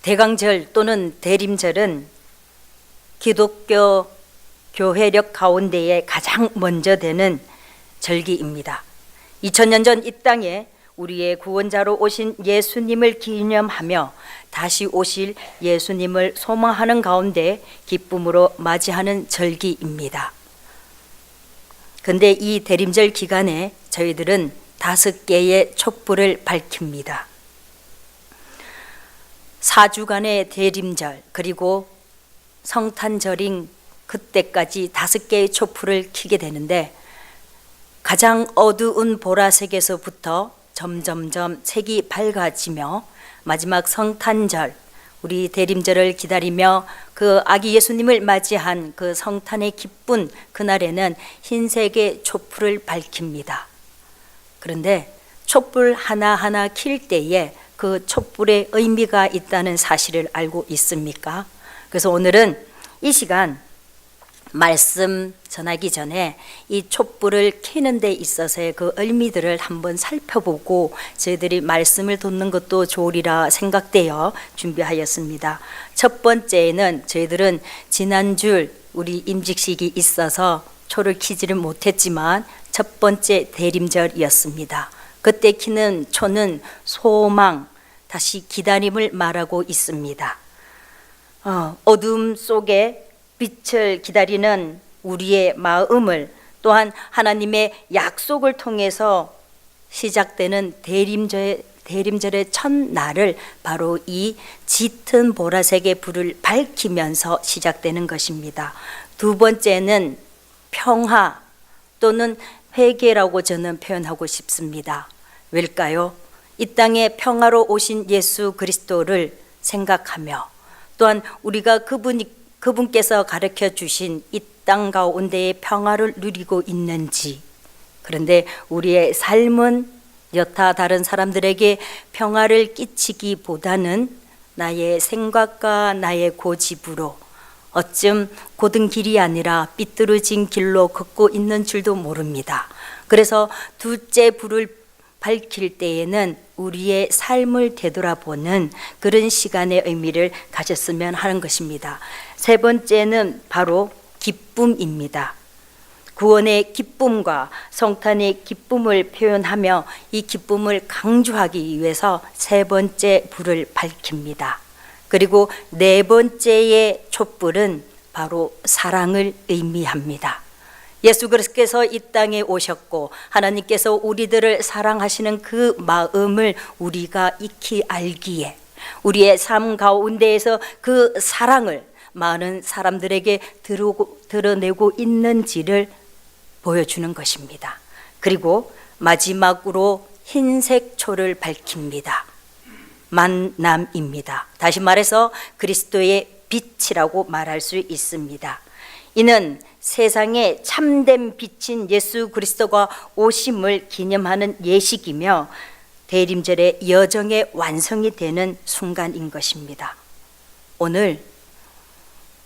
대강절 또는 대림절은 기독교 교회력 가운데에 가장 먼저 되는 절기입니다. 2000년 전 이 땅에 우리의 구원자로 오신 예수님을 기념하며 다시 오실 예수님을 소망하는 가운데 기쁨으로 맞이하는 절기입니다. 근데 이 대림절 기간에 저희들은 5개의 촛불을 밝힙니다. 4주간의 대림절 그리고 성탄절인 그때까지 5개의 촛불을 켜게 되는데, 가장 어두운 보라색에서부터 점점점 색이 밝아지며 마지막 성탄절, 우리 대림절을 기다리며 그 아기 예수님을 맞이한 그 성탄의 기쁜 그날에는 흰색의 촛불을 밝힙니다. 그런데 촛불 하나하나 킬 때에 그 촛불의 의미가 있다는 사실을 알고 있습니까? 그래서 오늘은 이 시간 말씀 전하기 전에 이 촛불을 켜는 데 있어서의 그 의미들을 한번 살펴보고 저희들이 말씀을 듣는 것도 좋으리라 생각되어 준비하였습니다. 첫 번째는 저희들은 지난주 우리 임직식이 있어서 초를 켜지를 못했지만 첫 번째 대림절이었습니다. 그때 켜는 초는 소망, 다시 기다림을 말하고 있습니다. 어둠 속에 빛을 기다리는 우리의 마음을, 또한 하나님의 약속을 통해서 시작되는 대림절의 첫날을 바로 이 짙은 보라색의 불을 밝히면서 시작되는 것입니다. 두 번째는 평화 또는 회개라고 저는 표현하고 싶습니다. 왜일까요? 이 땅에 평화로 오신 예수 그리스도를 생각하며, 또한 우리가 그분께서 가르쳐 주신 이 땅 가운데의 평화를 누리고 있는지, 그런데 우리의 삶은 여타 다른 사람들에게 평화를 끼치기보다는 나의 생각과 나의 고집으로 어쩜 곧은 길이 아니라 삐뚤어진 길로 걷고 있는 줄도 모릅니다. 그래서 둘째 불을 밝힐 때에는 우리의 삶을 되돌아보는 그런 시간의 의미를 가졌으면 하는 것입니다. 세 번째는 바로 기쁨입니다. 구원의 기쁨과 성탄의 기쁨을 표현하며 이 기쁨을 강조하기 위해서 세 번째 불을 밝힙니다. 그리고 네 번째의 촛불은 바로 사랑을 의미합니다. 예수 그리스도께서 이 땅에 오셨고 하나님께서 우리들을 사랑하시는 그 마음을 우리가 익히 알기에 우리의 삶 가운데에서 그 사랑을 많은 사람들에게 드러내고 있는지를 보여주는 것입니다. 그리고 마지막으로 흰색 초를 밝힙니다. 만남입니다. 다시 말해서 그리스도의 빛이라고 말할 수 있습니다. 이는 세상에 참된 빛인 예수 그리스도가 오심을 기념하는 예식이며 대림절의 여정의 완성이 되는 순간인 것입니다. 오늘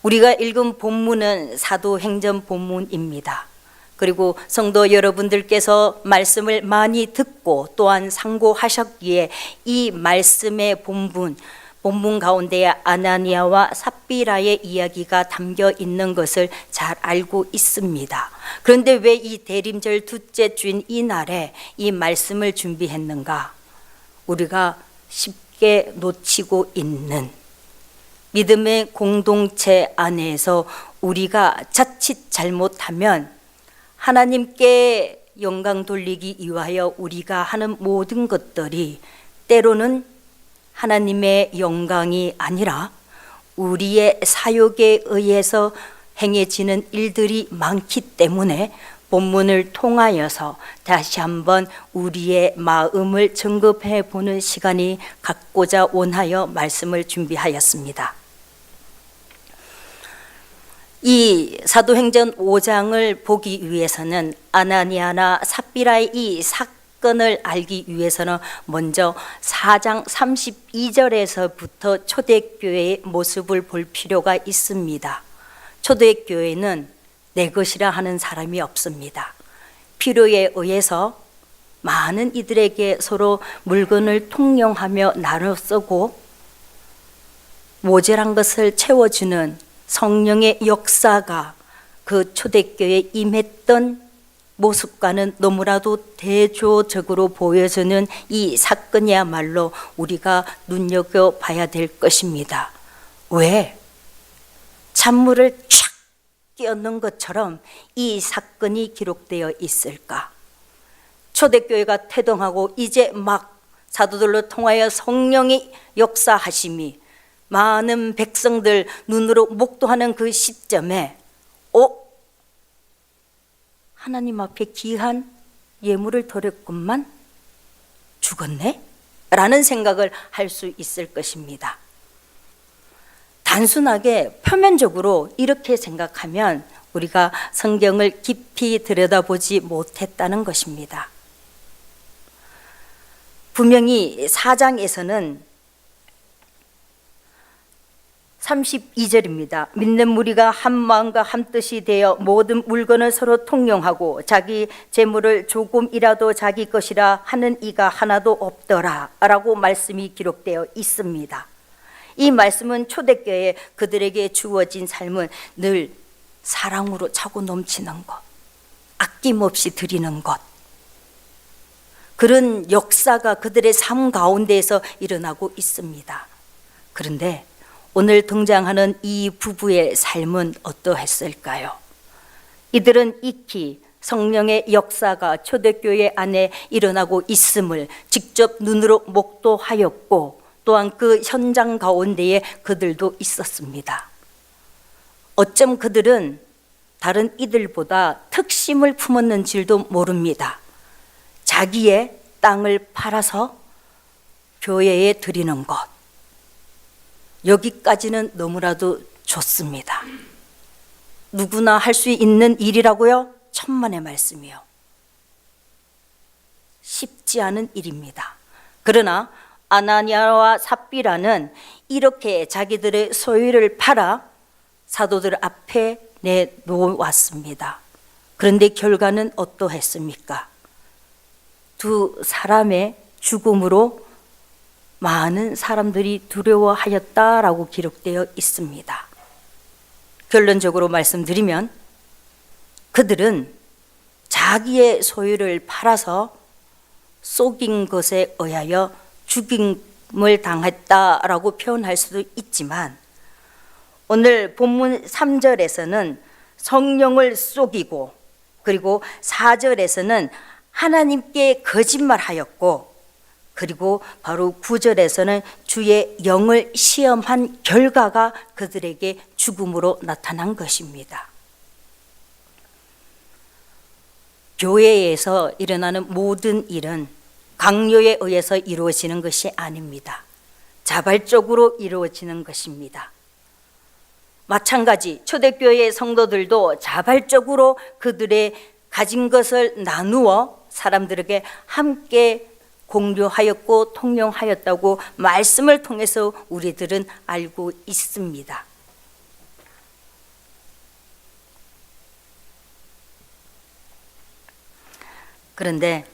우리가 읽은 본문은 사도행전 본문입니다. 그리고 성도 여러분들께서 말씀을 많이 듣고 또한 상고하셨기에 이 말씀의 본문 가운데에 아나니아와 삽비라의 이야기가 담겨 있는 것을 잘 알고 있습니다. 그런데 왜 이 대림절 둘째 주인 이 날에 이 말씀을 준비했는가? 우리가 쉽게 놓치고 있는 믿음의 공동체 안에서 우리가 자칫 잘못하면 하나님께 영광 돌리기 위하여 우리가 하는 모든 것들이 때로는 하나님의 영광이 아니라 우리의 사욕에 의해서 행해지는 일들이 많기 때문에 본문을 통하여서 다시 한번 우리의 마음을 점검해 보는 시간이 갖고자 원하여 말씀을 준비하였습니다. 이 사도행전 5장을 보기 위해서는 아나니아나 삽비라의 이 사건을 알기 위해서는 먼저 4장 32절에서부터 초대교회의 모습을 볼 필요가 있습니다. 초대교회는 내 것이라 하는 사람이 없습니다. 필요에 의해서 많은 이들에게 서로 물건을 통용하며 나눠 쓰고 모자란 것을 채워주는 성령의 역사가 그 초대교회에 임했던 모습과는 너무나도 대조적으로 보여주는 이 사건이야말로 우리가 눈여겨봐야 될 것입니다. 왜? 찬물을 촥 끼얹는 것처럼 이 사건이 기록되어 있을까? 초대교회가 태동하고 이제 막 사도들로 통하여 성령의 역사하심이 많은 백성들 눈으로 목도하는 그 시점에 하나님 앞에 귀한 예물을 드렸건만 죽었네? 라는 생각을 할 수 있을 것입니다. 단순하게 표면적으로 이렇게 생각하면 우리가 성경을 깊이 들여다보지 못했다는 것입니다. 분명히 4장에서는 32절입니다. 믿는 무리가 한 마음과 한 뜻이 되어 모든 물건을 서로 통용하고 자기 재물을 조금이라도 자기 것이라 하는 이가 하나도 없더라 라고 말씀이 기록되어 있습니다. 이 말씀은 초대교회에 그들에게 주어진 삶은 늘 사랑으로 차고 넘치는 것, 아낌없이 드리는 것, 그런 역사가 그들의 삶 가운데에서 일어나고 있습니다. 그런데 오늘 등장하는 이 부부의 삶은 어떠했을까요? 이들은 익히 성령의 역사가 초대교회 안에 일어나고 있음을 직접 눈으로 목도하였고 또한 그 현장 가운데에 그들도 있었습니다. 어쩜 그들은 다른 이들보다 특심을 품었는지도 모릅니다. 자기의 땅을 팔아서 교회에 드리는 것, 여기까지는 너무나도 좋습니다. 누구나 할 수 있는 일이라고요? 천만의 말씀이요. 쉽지 않은 일입니다. 그러나 아나니아와 삽비라는 이렇게 자기들의 소유를 팔아 사도들 앞에 내놓았습니다. 그런데 결과는 어떠했습니까? 두 사람의 죽음으로 많은 사람들이 두려워하였다라고 기록되어 있습니다. 결론적으로 말씀드리면 그들은 자기의 소유를 팔아서 속인 것에 의하여 죽임을 당했다라고 표현할 수도 있지만 오늘 본문 3절에서는 성령을 속이고 그리고 4절에서는 하나님께 거짓말하였고 그리고 바로 9절에서는 주의 영을 시험한 결과가 그들에게 죽음으로 나타난 것입니다. 교회에서 일어나는 모든 일은 강요에 의해서 이루어지는 것이 아닙니다. 자발적으로 이루어지는 것입니다. 마찬가지 초대교회의 성도들도 자발적으로 그들의 가진 것을 나누어 사람들에게 함께 공유하였고 통용하였다고 말씀을 통해서 우리들은 알고 있습니다. 그런데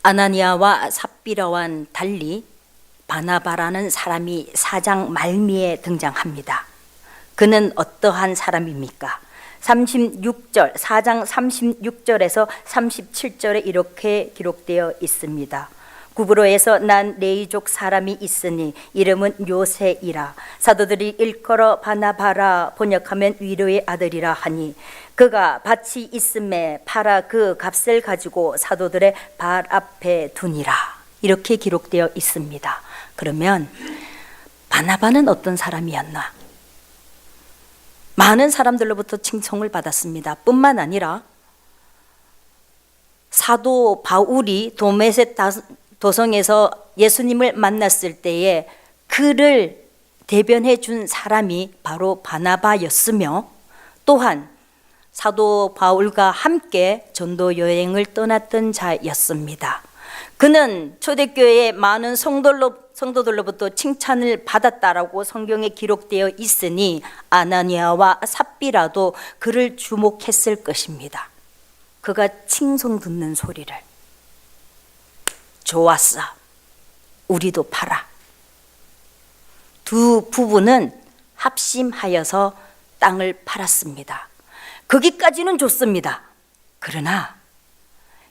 아나니아와 삽비라와는 달리 바나바라는 사람이 4장 말미에 등장합니다. 그는 어떠한 사람입니까? 36절, 4장 36절에서 37절에 이렇게 기록되어 있습니다. 구브로에서 난 레이족 사람이 있으니 이름은 요새이라. 사도들이 일컬어 바나바라 번역하면 위로의 아들이라 하니 그가 밭이 있음에 팔아 그 값을 가지고 사도들의 발 앞에 두니라. 이렇게 기록되어 있습니다. 그러면 바나바는 어떤 사람이었나? 많은 사람들로부터 칭송을 받았습니다. 뿐만 아니라 사도 바울이 도메세 도성에서 예수님을 만났을 때에 그를 대변해 준 사람이 바로 바나바였으며 또한 사도 바울과 함께 전도 여행을 떠났던 자였습니다. 그는 초대교회의 많은 성도들로부터 칭찬을 받았다라고 성경에 기록되어 있으니 아나니아와 삽비라도 그를 주목했을 것입니다. 그가 칭송 듣는 소리를 좋았어. 우리도 팔아. 두 부부는 합심하여서 땅을 팔았습니다. 거기까지는 좋습니다. 그러나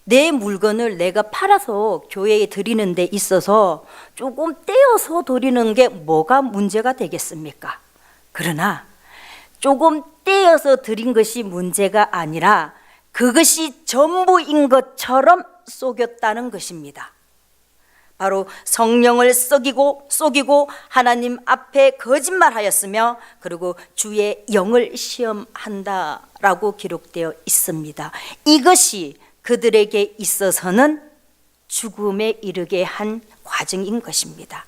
내 물건을 내가 팔아서 교회에 드리는 데 있어서 조금 떼어서 드리는 게 뭐가 문제가 되겠습니까? 그러나 조금 떼어서 드린 것이 문제가 아니라 그것이 전부인 것처럼 속였다는 것입니다. 바로 성령을 속이고 하나님 앞에 거짓말하였으며 그리고 주의 영을 시험한다라고 기록되어 있습니다. 이것이 그들에게 있어서는 죽음에 이르게 한 과정인 것입니다.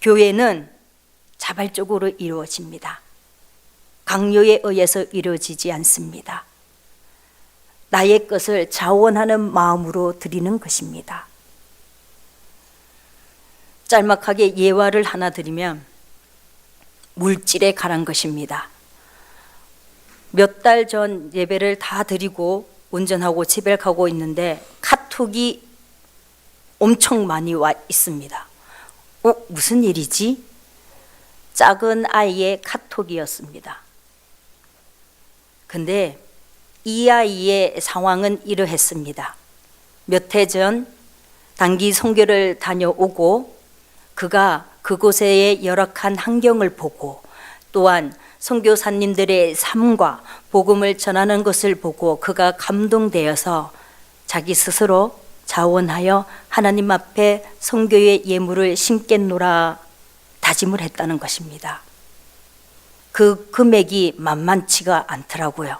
교회는 자발적으로 이루어집니다. 강요에 의해서 이루어지지 않습니다. 나의 것을 자원하는 마음으로 드리는 것입니다. 짤막하게 예화를 하나 드리면 물질에 관한 것입니다. 몇 달 전 예배를 다 드리고 운전하고 집에 가고 있는데 카톡이 엄청 많이 와 있습니다. 무슨 일이지? 작은 아이의 카톡이었습니다. 근데 이 아이의 상황은 이러했습니다. 몇 해 전 단기 선교를 다녀오고 그가 그곳의 열악한 환경을 보고 또한 선교사님들의 삶과 복음을 전하는 것을 보고 그가 감동되어서 자기 스스로 자원하여 하나님 앞에 선교의 예물을 심겠노라 다짐을 했다는 것입니다. 그 금액이 만만치가 않더라고요.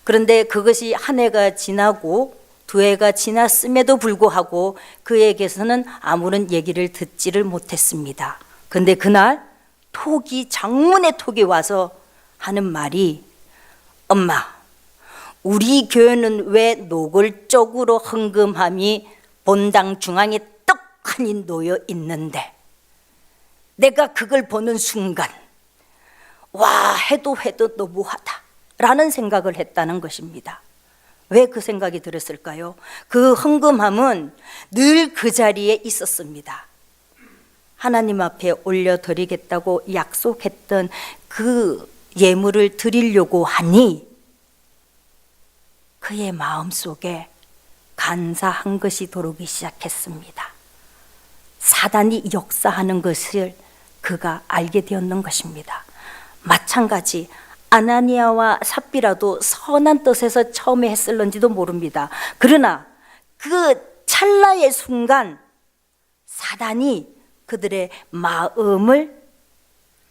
그런데 그것이 한 해가 지나고 두 해가 지났음에도 불구하고 그에게서는 아무런 얘기를 듣지를 못했습니다. 근데 그날 장문의 톡이 와서 하는 말이 엄마, 우리 교회는 왜 노골적으로 헌금함이 본당 중앙에 떡하니 놓여 있는데 내가 그걸 보는 순간 와 해도 너무하다 라는 생각을 했다는 것입니다. 왜 그 생각이 들었을까요? 그 헌금함은 늘 그 자리에 있었습니다. 하나님 앞에 올려드리겠다고 약속했던 그 예물을 드리려고 하니 그의 마음속에 간사한 것이 들어오기 시작했습니다. 사단이 역사하는 것을 그가 알게 되었는 것입니다. 마찬가지 아나니아와 삽비라도 선한 뜻에서 처음에 했을런지도 모릅니다. 그러나 그 찰나의 순간 사단이 그들의 마음을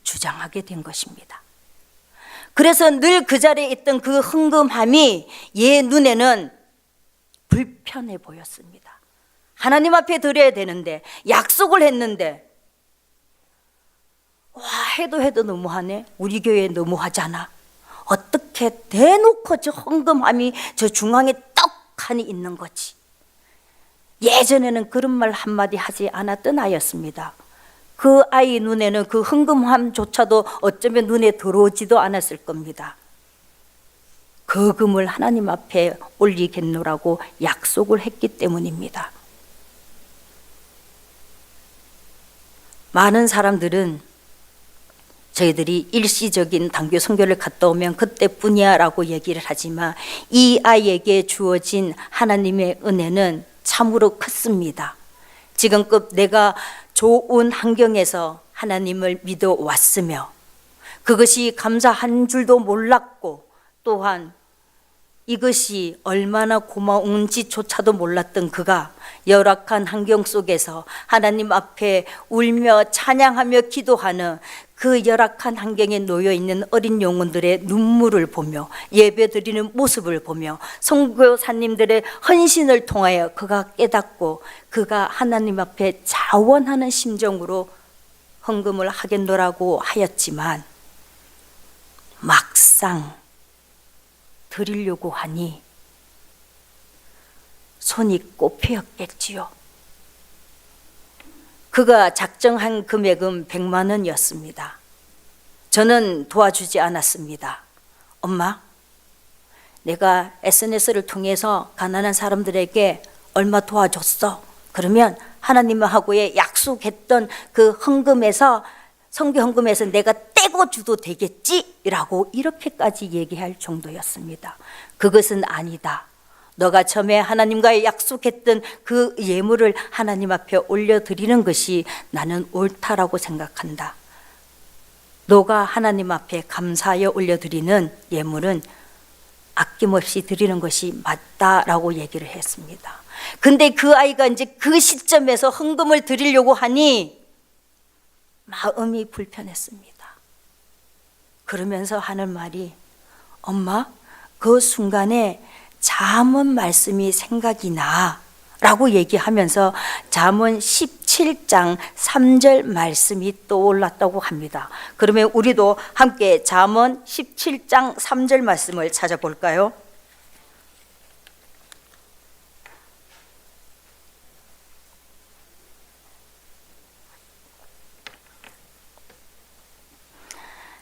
주장하게 된 것입니다. 그래서 늘 그 자리에 있던 그 헌금함이 얘 눈에는 불편해 보였습니다. 하나님 앞에 드려야 되는데 약속을 했는데 와 해도 너무하네. 우리 교회 너무하잖아. 어떻게 대놓고 저 헌금함이 저 중앙에 떡하니 있는 거지. 예전에는 그런 말 한마디 하지 않았던 아이였습니다. 그 아이 눈에는 그 헌금함조차도 어쩌면 눈에 들어오지도 않았을 겁니다. 그 금을 하나님 앞에 올리겠노라고 약속을 했기 때문입니다. 많은 사람들은 저희들이 일시적인 단교 선교를 갔다 오면 그때뿐이야 라고 얘기를 하지만 이 아이에게 주어진 하나님의 은혜는 참으로 컸습니다. 지금껏 내가 좋은 환경에서 하나님을 믿어 왔으며 그것이 감사한 줄도 몰랐고 또한 이것이 얼마나 고마운지조차도 몰랐던 그가 열악한 환경 속에서 하나님 앞에 울며 찬양하며 기도하는 그 열악한 환경에 놓여 있는 어린 영혼들의 눈물을 보며 예배드리는 모습을 보며 선교사님들의 헌신을 통하여 그가 깨닫고 그가 하나님 앞에 자원하는 심정으로 헌금을 하겠노라고 하였지만 막상 드리려고 하니 손이 꼽히었겠지요. 그가 작정한 금액은 100만 원이었습니다. 저는 도와주지 않았습니다. 엄마, 내가 SNS를 통해서 가난한 사람들에게 얼마 도와줬어. 그러면 하나님하고의 약속했던 그 헌금에서, 선교 헌금에서 내가 떼고 주도 되겠지라고 이렇게까지 얘기할 정도였습니다. 그것은 아니다. 너가 처음에 하나님과의 약속했던 그 예물을 하나님 앞에 올려드리는 것이 나는 옳다라고 생각한다. 너가 하나님 앞에 감사하여 올려드리는 예물은 아낌없이 드리는 것이 맞다라고 얘기를 했습니다. 근데 그 아이가 이제 그 시점에서 헌금을 드리려고 하니 마음이 불편했습니다. 그러면서 하는 말이, 엄마, 그 순간에 잠언 말씀이 생각이 나 라고 얘기하면서 잠언 17장 3절 말씀이 떠올랐다고 합니다. 그러면 우리도 함께 잠언 17장 3절 말씀을 찾아볼까요?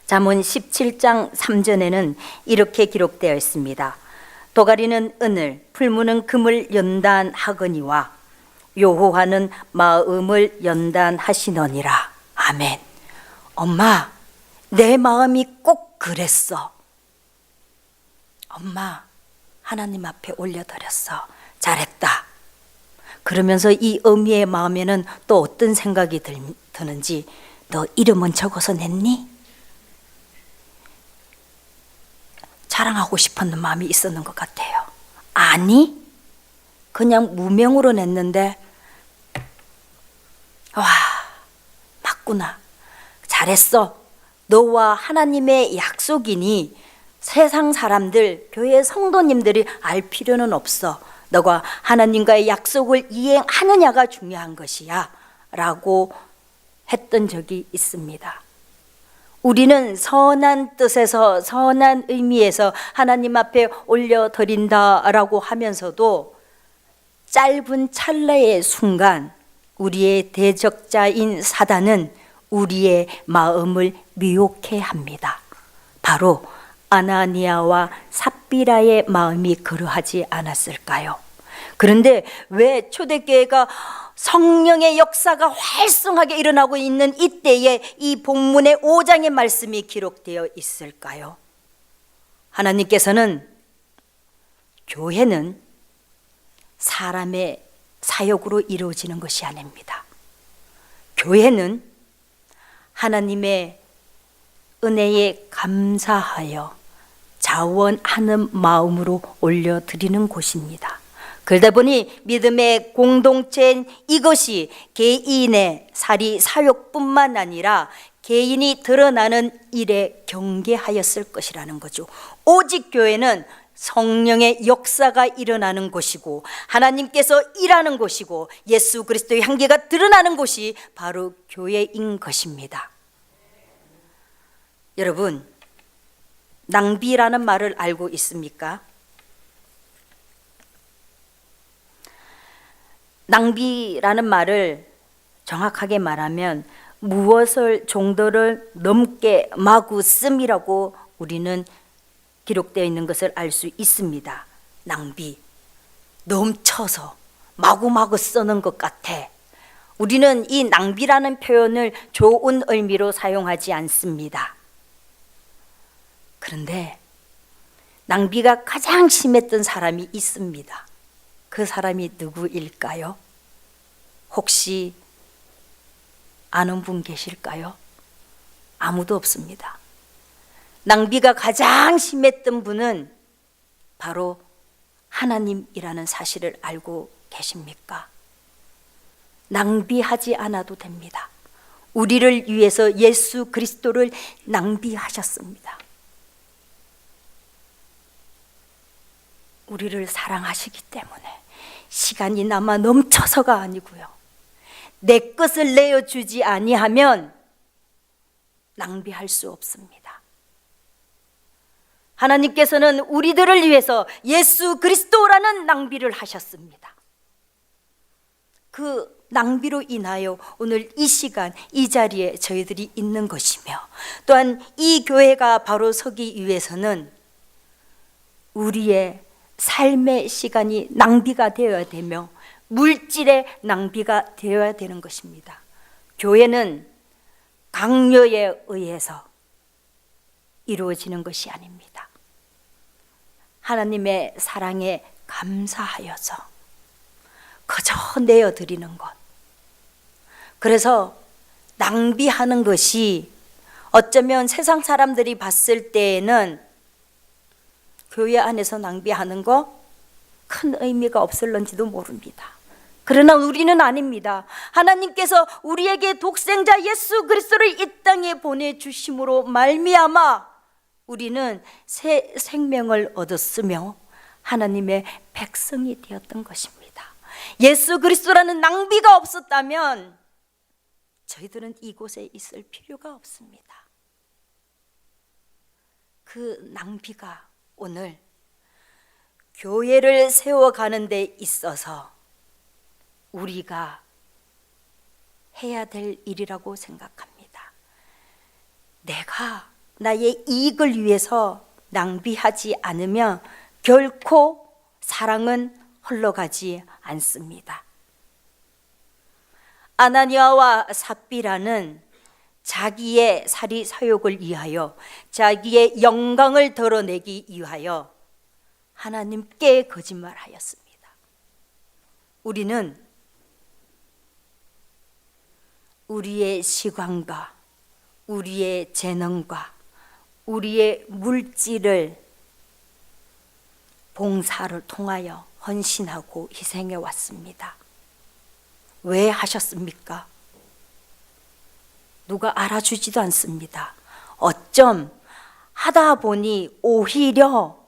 잠언 17장 3절에는 이렇게 기록되어 있습니다. 도가리는 은을, 풀무는 금을 연단하거니와 여호와는 마음을 연단하시느니라. 아멘. 엄마, 내 마음이 꼭 그랬어. 엄마, 하나님 앞에 올려드렸어. 잘했다. 그러면서 이 어미의 마음에는 또 어떤 생각이 드는지, 너 이름은 적어서 냈니? 자랑하고 싶었는 마음이 있었는 것 같아요. 아니, 그냥 무명으로 냈는데, 와, 맞구나. 잘했어. 너와 하나님의 약속이니 세상 사람들, 교회 성도님들이 알 필요는 없어. 너가 하나님과의 약속을 이행하느냐가 중요한 것이야 라고 했던 적이 있습니다. 우리는 선한 뜻에서, 선한 의미에서 하나님 앞에 올려드린다라고 하면서도 짧은 찰나의 순간 우리의 대적자인 사단은 우리의 마음을 미혹해 합니다. 바로 아나니아와 삽비라의 마음이 그러하지 않았을까요? 그런데 왜 초대교회가 성령의 역사가 활성하게 일어나고 있는 이때에 이 본문의 5장의 말씀이 기록되어 있을까요? 하나님께서는 교회는 사람의 사역으로 이루어지는 것이 아닙니다. 교회는 하나님의 은혜에 감사하여 자원하는 마음으로 올려드리는 곳입니다. 그러다 보니 믿음의 공동체인 이것이 개인의 사리 사욕뿐만 아니라 개인이 드러나는 일에 경계하였을 것이라는 거죠. 오직 교회는 성령의 역사가 일어나는 곳이고 하나님께서 일하는 곳이고 예수 그리스도의 향기가 드러나는 곳이 바로 교회인 것입니다. 여러분, 낭비라는 말을 알고 있습니까? 낭비라는 말을 정확하게 말하면 무엇을 정도를 넘게 마구 씀이라고 우리는 기록되어 있는 것을 알 수 있습니다. 낭비, 넘쳐서 마구마구 쓰는 것 같아. 우리는 이 낭비라는 표현을 좋은 의미로 사용하지 않습니다. 그런데 낭비가 가장 심했던 사람이 있습니다. 그 사람이 누구일까요? 혹시 아는 분 계실까요? 아무도 없습니다. 낭비가 가장 심했던 분은 바로 하나님이라는 사실을 알고 계십니까? 낭비하지 않아도 됩니다. 우리를 위해서 예수 그리스도를 낭비하셨습니다. 우리를 사랑하시기 때문에 시간이 남아 넘쳐서가 아니고요. 내 것을 내어주지 아니하면 낭비할 수 없습니다. 하나님께서는 우리들을 위해서 예수 그리스도라는 낭비를 하셨습니다. 그 낭비로 인하여 오늘 이 시간 이 자리에 저희들이 있는 것이며 또한 이 교회가 바로 서기 위해서는 우리의 삶의 시간이 낭비가 되어야 되며 물질의 낭비가 되어야 되는 것입니다. 교회는 강요에 의해서 이루어지는 것이 아닙니다. 하나님의 사랑에 감사하여서 그저 내어드리는 것. 그래서 낭비하는 것이 어쩌면 세상 사람들이 봤을 때에는 교회 안에서 낭비하는 거 큰 의미가 없을런지도 모릅니다. 그러나 우리는 아닙니다. 하나님께서 우리에게 독생자 예수 그리스도를 이 땅에 보내주심으로 말미암아 우리는 새 생명을 얻었으며 하나님의 백성이 되었던 것입니다. 예수 그리스도라는 낭비가 없었다면 저희들은 이곳에 있을 필요가 없습니다. 그 낭비가 오늘 교회를 세워가는 데 있어서 우리가 해야 될 일이라고 생각합니다. 내가 나의 이익을 위해서 낭비하지 않으면 결코 사랑은 흘러가지 않습니다. 아나니아와 삽비라는 자기의 사리 사욕을 위하여 자기의 영광을 드러내기 위하여 하나님께 거짓말하였습니다. 우리는 우리의 시간과 우리의 재능과 우리의 물질을 봉사를 통하여 헌신하고 희생해 왔습니다. 왜 하셨습니까? 누가 알아주지도 않습니다. 어쩜 하다 보니 오히려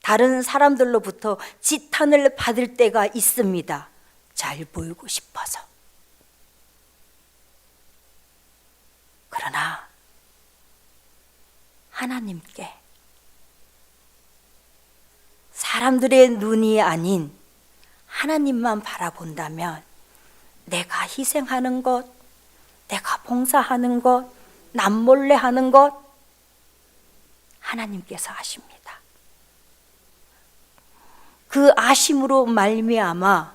다른 사람들로부터 지탄을 받을 때가 있습니다. 잘 보이고 싶어서. 그러나 하나님께 사람들의 눈이 아닌 하나님만 바라본다면 내가 희생하는 것, 내가 봉사하는 것, 남몰래 하는 것 하나님께서 아십니다. 그 아심으로 말미암아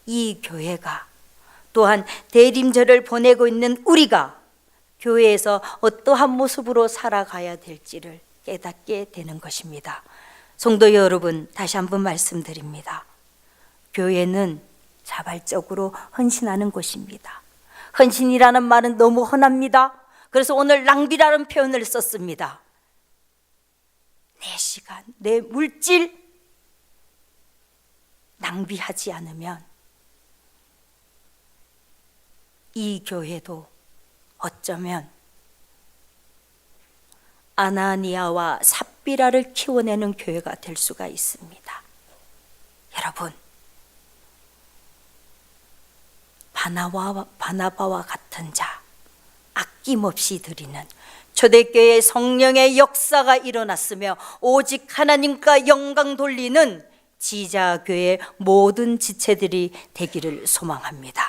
이 교회가 또한 대림절을 보내고 있는 우리가 교회에서 어떠한 모습으로 살아가야 될지를 깨닫게 되는 것입니다. 성도 여러분, 다시 한번 말씀드립니다. 교회는 자발적으로 헌신하는 곳입니다. 헌신이라는 말은 너무 흔합니다. 그래서 오늘 낭비라는 표현을 썼습니다. 내 시간, 내 물질 낭비하지 않으면 이 교회도 어쩌면 아나니아와 삽비라를 키워내는 교회가 될 수가 있습니다. 여러분, 바나바와 같은 자, 아낌없이 드리는 초대교회 성령의 역사가 일어났으며 오직 하나님과 영광 돌리는 지자교회 모든 지체들이 되기를 소망합니다.